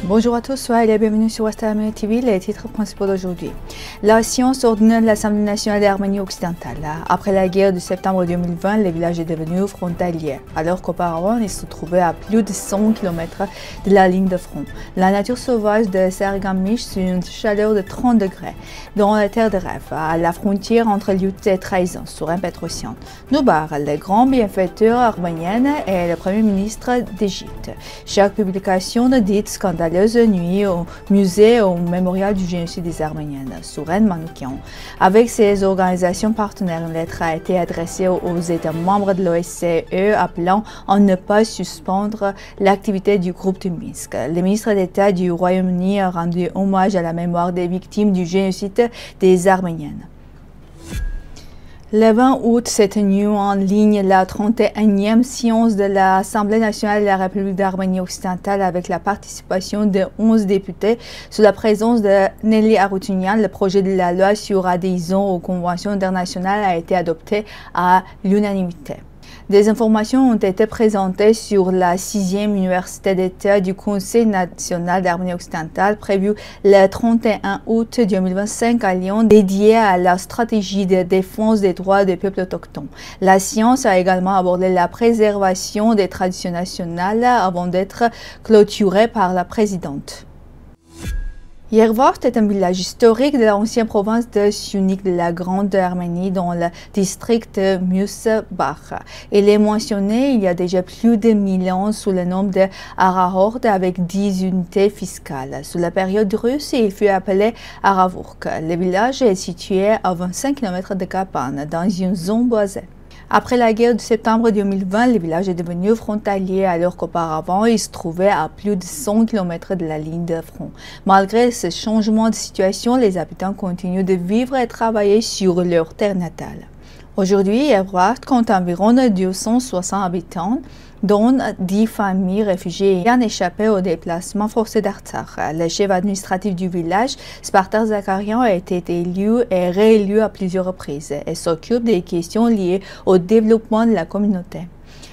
Bonjour à tous, soyez les bienvenus sur West Arménie TV, les titres principaux d'aujourd'hui. La science ordonne l'Assemblée nationale d'Arménie occidentale. Après la guerre de septembre 2020, le village est devenu frontalier, alors qu'auparavant il se trouvait à plus de 100 km de la ligne de front. La nature sauvage de Sargamish sur une chaleur de 30 degrés, dans la terre de rêve, à la frontière entre lutte et trahison, sur un Petrosian. Noubar, le grand bienfaiteur arménien, est le premier ministre d'Égypte. Chaque publication dite scandaleuse nuit au musée et au mémorial du génocide des Arméniens, Souren Manoukian. Avec ses organisations partenaires, une lettre a été adressée aux États membres de l'OSCE appelant à ne pas suspendre l'activité du groupe de Minsk. Le ministre d'État du Royaume-Uni a rendu hommage à la mémoire des victimes du génocide des Arméniens. Le 20 août s'est tenue en ligne la 31e séance de l'Assemblée nationale de la République d'Arménie occidentale avec la participation de 11 députés sous la présence de Nelly Aroutunian. Le projet de la loi sur adhésion aux conventions internationales a été adopté à l'unanimité. Des informations ont été présentées sur la 6e université d'État du Conseil national d'Arménie occidentale prévue le 31 août 2025 à Lyon, dédiée à la stratégie de défense des droits des peuples autochtones. La science a également abordé la préservation des traditions nationales avant d'être clôturée par la présidente. Yervart est un village historique de l'ancienne province de Syunik de la Grande Arménie dans le district de Musbach. Il est mentionné il y a déjà plus de 1000 ans sous le nom de Arahord avec 10 unités fiscales. Sous la période russe, il fut appelé Aravurk. Le village est situé à 25 km de Kapan, dans une zone boisée. Après la guerre de septembre 2020, le village est devenu frontalier alors qu'auparavant, il se trouvait à plus de 100 km de la ligne de front. Malgré ce changement de situation, les habitants continuent de vivre et travailler sur leur terre natale. Aujourd'hui, Yervart compte environ 260 habitants, dont 10 familles réfugiées ayant échappé au déplacement forcé d'Artsakh. Le chef administratif du village, Spartak Zakarian, a été élu et réélu à plusieurs reprises et s'occupe des questions liées au développement de la communauté.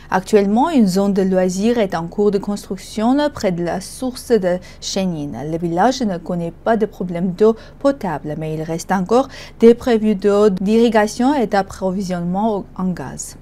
Actuellement, une zone de loisirs est en cours de construction près de la source de Chenin. Le village ne connaît pas de problème d'eau potable, mais il reste encore des prévus d'eau d'irrigation et d'approvisionnement en gaz.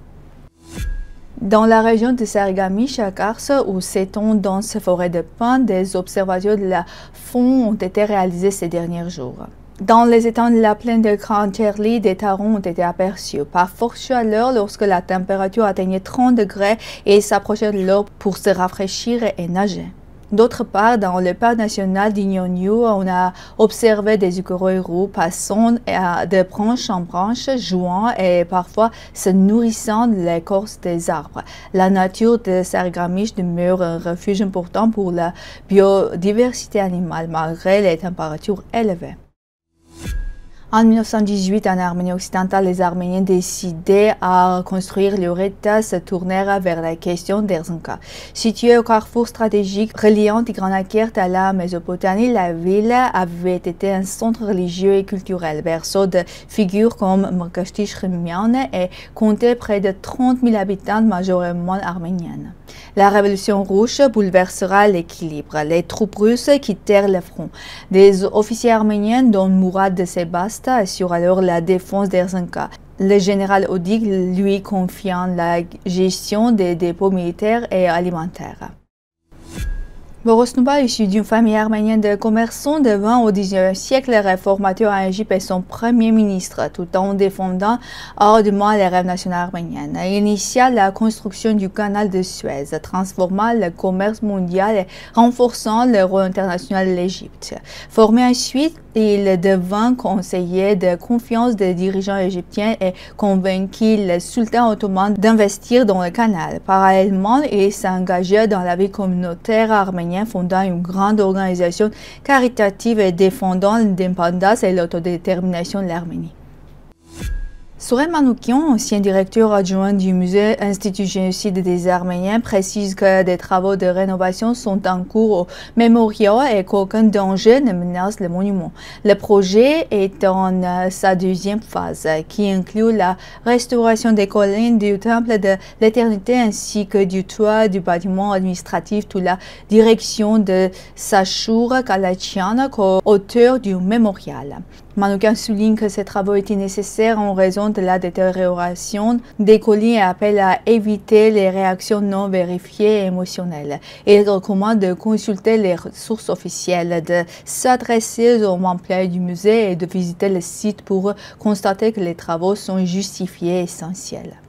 Dans la région de Sargamish à Kars, où s'étend dans cette forêt de pins, des observations de la faune ont été réalisées ces derniers jours. Dans les étangs de la plaine de Krancherli, des tarons ont été aperçus. Par forte chaleur, lorsque la température atteignait 30 degrés, ils s'approchaient de l'eau pour se rafraîchir et nager. D'autre part, dans le parc national d'Ignoniu, on a observé des écureuils roux passant de branche en branche, jouant et parfois se nourrissant de l'écorce des arbres. La nature de Sargamish demeure un refuge important pour la biodiversité animale malgré les températures élevées. En 1918, en Arménie occidentale, les Arméniens décidaient à construire leur État se tournèrent vers la question d'Erzinca. Située au carrefour stratégique reliant Tigranakert à la Mésopotamie, la ville avait été un centre religieux et culturel, berceau de figures comme Mokashti Shrimian et comptait près de 30 000 habitants, majoritairement arméniennes. La révolution rouge bouleversera l'équilibre. Les troupes russes quittèrent le front. Des officiers arméniens, dont Mourad de Sebasta, assurent alors la défense d'Erzinca. Le général Odig lui confiant la gestion des dépôts militaires et alimentaires. Boros Noubar, issu d'une famille arménienne de commerçants, devint au XIXe siècle réformateur en Égypte et son premier ministre, tout en défendant ardemment les rêves nationaux arméniens. Il initia la construction du canal de Suez, transformant le commerce mondial et renforçant le rôle international de l'Égypte. Formé ensuite, il devint conseiller de confiance des dirigeants égyptiens et convainquit le sultan ottoman d'investir dans le canal. Parallèlement, il s'engagea dans la vie communautaire arménienne, fondant une grande organisation caritative et défendant l'indépendance et l'autodétermination de l'Arménie. Soren Manoukian, ancien directeur adjoint du musée Institut Génocide des Arméniens, précise que des travaux de rénovation sont en cours au mémorial et qu'aucun danger ne menace le monument. Le projet est en sa deuxième phase, qui inclut la restauration des collines du Temple de l'Éternité ainsi que du toit du bâtiment administratif sous la direction de Sachur Kalachian, co-auteur du mémorial. Manoukian souligne que ces travaux étaient nécessaires en raison de la détérioration des collines et appelle à éviter les réactions non vérifiées et émotionnelles. Il recommande de consulter les sources officielles, de s'adresser aux employés du musée et de visiter le site pour constater que les travaux sont justifiés et essentiels.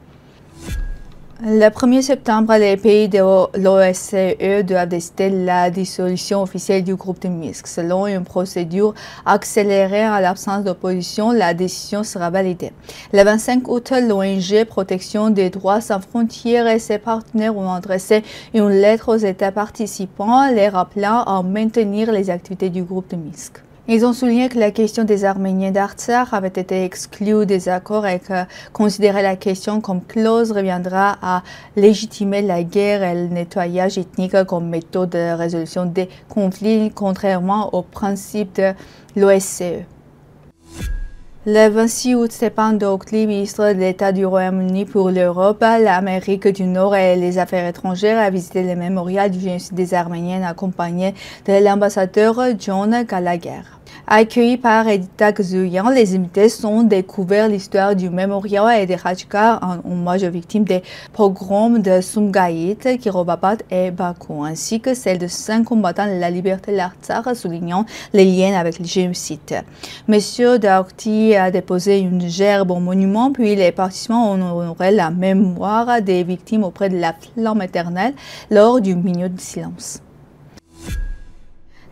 Le 1er septembre, les pays de l'OSCE doivent décider la dissolution officielle du groupe de Minsk. Selon une procédure accélérée en l'absence d'opposition, la décision sera validée. Le 25 août, l'ONG Protection des droits sans frontières et ses partenaires ont adressé une lettre aux États participants, les rappelant à maintenir les activités du groupe de Minsk. Ils ont souligné que la question des Arméniens d'Artsakh avait été exclue des accords et que considérer la question comme close reviendra à légitimer la guerre et le nettoyage ethnique comme méthode de résolution des conflits, contrairement aux principes de l'OSCE. Le 26 août, Stefan Dokli, ministre de l'État du Royaume-Uni pour l'Europe, l'Amérique du Nord et les Affaires étrangères, a visité le mémorial du génocide des Arméniens accompagné de l'ambassadeur John Gallagher. Accueillis par Edita Gzouyan, les invités ont découvert l'histoire du mémorial et des Khachkars en hommage aux victimes des pogroms de Sumgayit, Kirovapat et Bakou, ainsi que celle de 5 combattants de la liberté de l'Artsakh, soulignant les liens avec le génocide. Monsieur Dokli a déposé une gerbe au monument, puis les participants ont honoré la mémoire des victimes auprès de la flamme éternelle lors du minute de silence.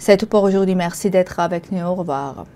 C'est tout pour aujourd'hui. Merci d'être avec nous. Au revoir.